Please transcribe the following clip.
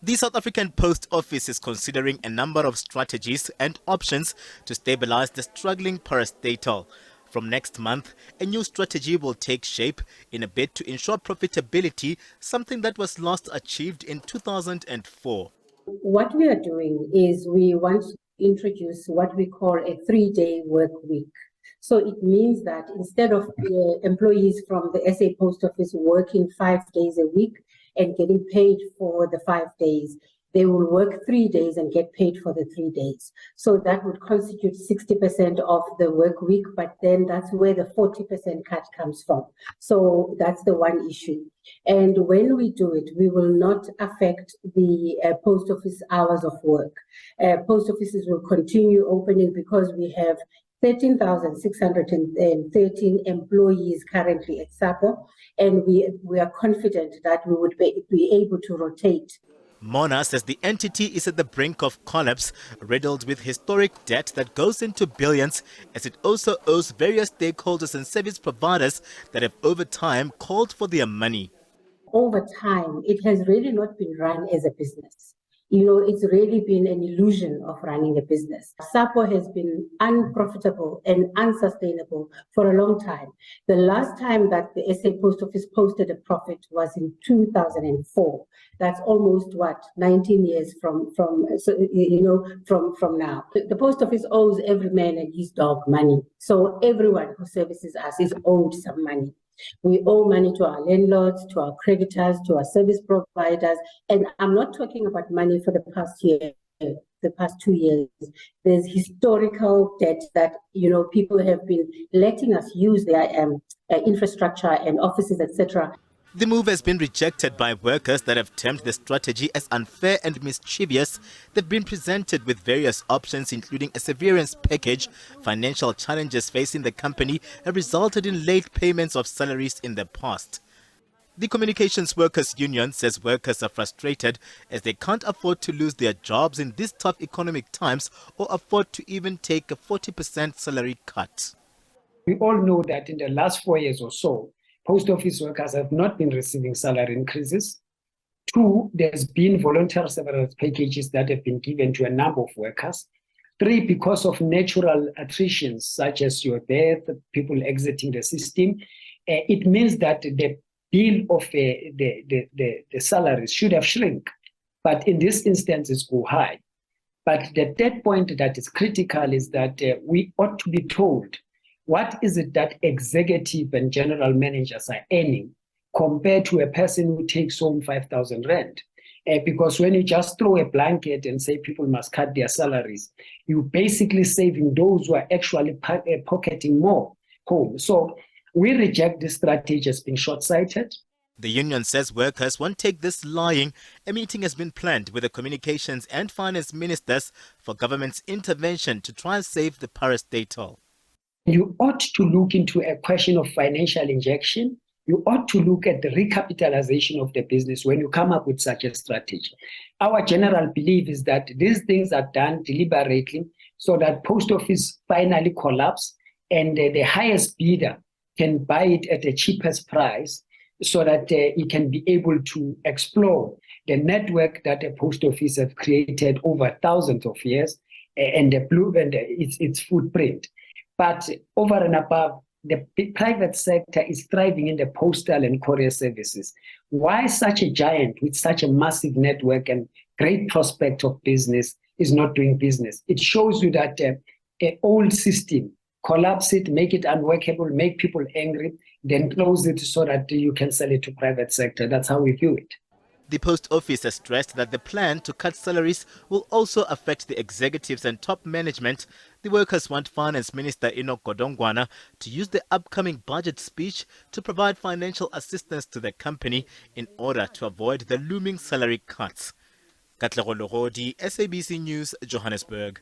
The South African Post Office is considering a number of strategies and options to stabilize the struggling parastatal. From next month, a new strategy will take shape in a bid to ensure profitability, something that was last achieved in 2004. What we are doing is we want to introduce what we call a 3-day work week. So it means that instead of employees from the SA Post Office working 5 days a week and getting paid for the 5 days, they will work 3 days and get paid for the 3 days. So that would constitute 60% of the work week, but then that's where the 40% cut comes from. So that's the one issue. And when we do it, we will not affect the post office hours of work. Post offices will continue opening because we have 13,613 employees currently at SAPO, and we are confident that we would be able to rotate. Mona says the entity is at the brink of collapse, riddled with historic debt that goes into billions, as it also owes various stakeholders and service providers that have over time called for their money. Over time, it has really not been run as a business. It's really been an illusion of running a business. SAPO has been unprofitable and unsustainable for a long time. The last time that the SA Post Office posted a profit was in 2004. That's almost 19 years from now. The post office owes every man and his dog money. So everyone who services us is owed some money. We owe money to our landlords, to our creditors, to our service providers. And I'm not talking about money for the past year, the past 2 years. There's historical debt that, people have been letting us use their infrastructure and offices, etc. The move has been rejected by workers that have termed the strategy as unfair and mischievous. They've been presented with various options, including a severance package. Financial challenges facing the company have resulted in late payments of salaries in the past. The Communications Workers Union says workers are frustrated as they can't afford to lose their jobs in these tough economic times or afford to even take a 40% salary cut. We all know that in the last 4 years or so, post office workers have not been receiving salary increases. 2, there's been voluntary severance packages that have been given to a number of workers. 3, because of natural attritions such as your death, people exiting the system, it means that the bill of the salaries should have shrunk. But in this instance, it's go high. But the third point that is critical is that we ought to be told what is it that executive and general managers are earning compared to a person who takes home 5,000 rand? Because when you just throw a blanket and say people must cut their salaries, you're basically saving those who are actually pocketing more home. So we reject this strategy as being short-sighted. The union says workers won't take this lying. A meeting has been planned with the communications and finance ministers for government's intervention to try and save the parastatal. You ought to look into a question of financial injection. You ought to look at the recapitalization of the business when you come up with such a strategy. Our general belief is that these things are done deliberately so that post office finally collapse and the highest bidder can buy it at the cheapest price so that it can be able to explore the network that the post office have created over thousands of years and its footprint. But over and above, the private sector is thriving in the postal and courier services. Why such a giant with such a massive network and great prospect of business is not doing business? It shows you that an old system, collapse it, make it unworkable, make people angry, then close it so that you can sell it to private sector. That's how we view it. The post office has stressed that the plan to cut salaries will also affect the executives and top management. The workers want Finance Minister Enoch Godongwana to use the upcoming budget speech to provide financial assistance to the company in order to avoid the looming salary cuts. Katlego Logodi, SABC News, Johannesburg.